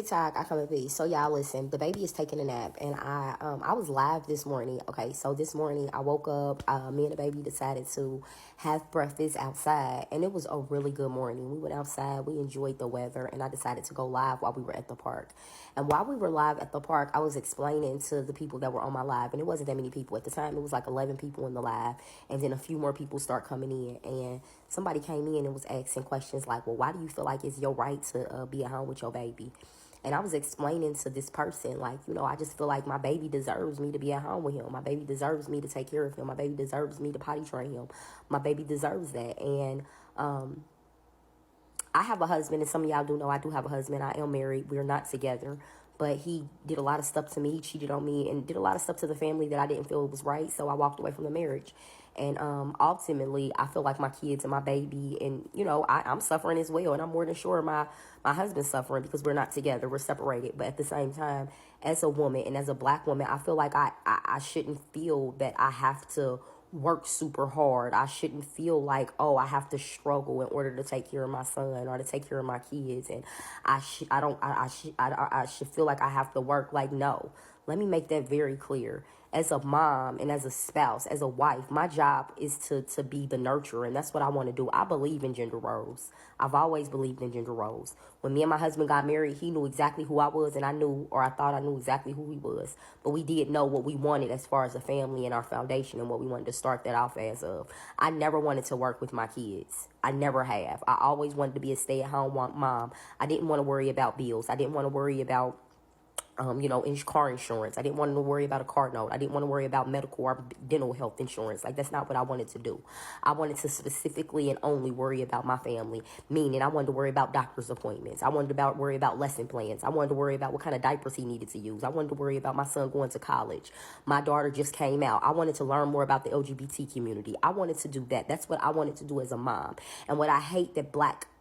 TikTok, I come in peace. So y'all listen, the baby is taking a nap, and I was live this morning. Okay, so this morning I woke up. Me and the baby decided to have breakfast outside, and it was a really good morning. We went outside, we enjoyed the weather, and I decided to go live while we were at the park. And while we were live at the park, I was explaining to the people that were on my live, and it wasn't that many people at the time. It was like 11 people in the live, and then a few more people start coming in, and somebody came in and was asking questions like, well, why do you feel like it's your right to be at home with your baby? And I was explaining to this person, like, I just feel like my baby deserves me to be at home with him. My baby deserves me to take care of him. My baby deserves me to potty train him. My baby deserves that. And I have a husband, and some of y'all do know I do have a husband. I am married. We're not together. But he did a lot of stuff to me, cheated on me, and did a lot of stuff to the family that I didn't feel was right. So I walked away from the marriage. And ultimately, I feel like my kids and my baby, and, I'm suffering as well. And I'm more than sure my husband's suffering because we're not together. We're separated. But at the same time, as a woman and as a Black woman, I feel like I shouldn't feel that I have to work super hard. I shouldn't feel like, oh, I have to struggle in order to take care of my son or to take care of my kids. And I should feel like I have to work. Like, no, let me make that very clear. As a mom and as a spouse, as a wife, my job is to be the nurturer, and that's what I want to do. I believe in gender roles. I've always believed in gender roles. When me and my husband got married, he knew exactly who I was, and I knew, or I thought I knew exactly who he was. But we did know what we wanted as far as a family and our foundation and what we wanted to start that off as of. I never wanted to work with my kids. I never have. I always wanted to be a stay-at-home mom. I didn't want to worry about bills. I didn't want to worry about car insurance. I didn't want to worry about a car note. I didn't want to worry about medical or dental health insurance. Like, that's not what I wanted to do. I wanted to specifically and only worry about my family, meaning I wanted to worry about doctor's appointments. I wanted to worry about lesson plans. I wanted to worry about what kind of diapers he needed to use. I wanted to worry about my son going to college. My daughter just came out. I wanted to learn more about the LGBT community. I wanted to do that. That's what I wanted to do as a mom. And what I hate that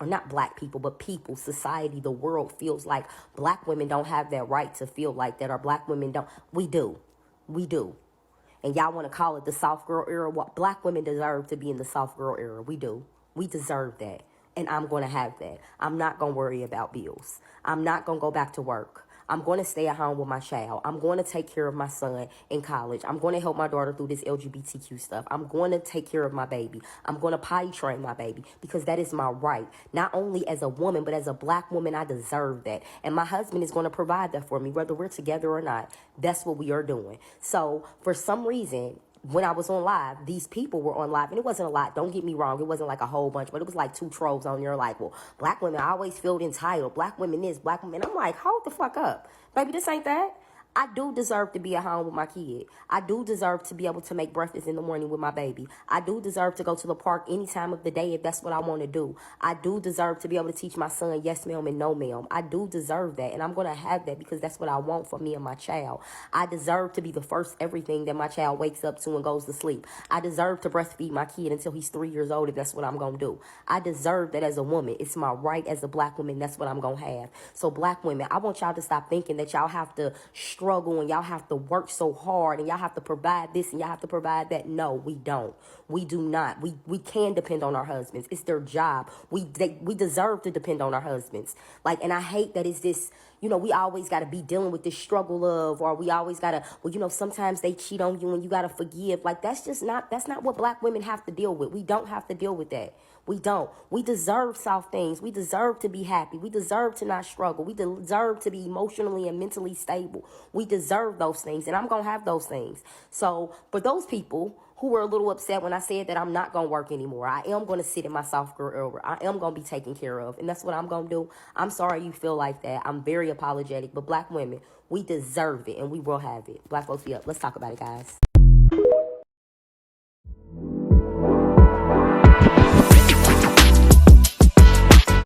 not Black people, but people, society, the world feels like Black women don't have that right to feel like that, or Black women don't. We do. And y'all want to call it the soft girl era. Black women deserve to be in the soft girl era. We do. We deserve that. And I'm going to have that. I'm not going to worry about bills. I'm not going to go back to work. I'm going to stay at home with my child. I'm going to take care of my son in college. I'm going to help my daughter through this LGBTQ stuff. I'm going to take care of my baby. I'm going to potty train my baby because that is my right. Not only as a woman, but as a Black woman, I deserve that. And my husband is going to provide that for me, whether we're together or not. That's what we are doing. So for some reason, when I was on live, these people were on live, and it wasn't a lot. Don't get me wrong. It wasn't like a whole bunch, but it was like 2 trolls on there like, well, Black women always feel entitled. Black women this, Black women. I'm like, hold the fuck up. Baby, this ain't that. I do deserve to be at home with my kid. I do deserve to be able to make breakfast in the morning with my baby. I do deserve to go to the park any time of the day if that's what I want to do. I do deserve to be able to teach my son yes, ma'am, and no, ma'am. I do deserve that, and I'm going to have that because that's what I want for me and my child. I deserve to be the first everything that my child wakes up to and goes to sleep. I deserve to breastfeed my kid until he's 3 years old if that's what I'm going to do. I deserve that as a woman. It's my right as a Black woman. That's what I'm going to have. So Black women, I want y'all to stop thinking that y'all have to struggle and y'all have to work so hard and y'all have to provide this and y'all have to provide that. No, we don't. We do not. We can depend on our husbands. It's their job. We deserve to depend on our husbands. Like, and I hate that it's this, we always got to be dealing with this struggle of, or we always got to, sometimes they cheat on you and you got to forgive. Like, that's not what Black women have to deal with. We don't have to deal with that. We don't. We deserve soft things. We deserve to be happy. We deserve to not struggle. We deserve to be emotionally and mentally stable. We deserve those things, and I'm going to have those things. So for those people who were a little upset when I said that I'm not going to work anymore, I am going to sit in my soft girl era. I am going to be taken care of, and that's what I'm going to do. I'm sorry you feel like that. I'm very apologetic, but Black women, we deserve it, and we will have it. Black folks, be up. Let's talk about it, guys.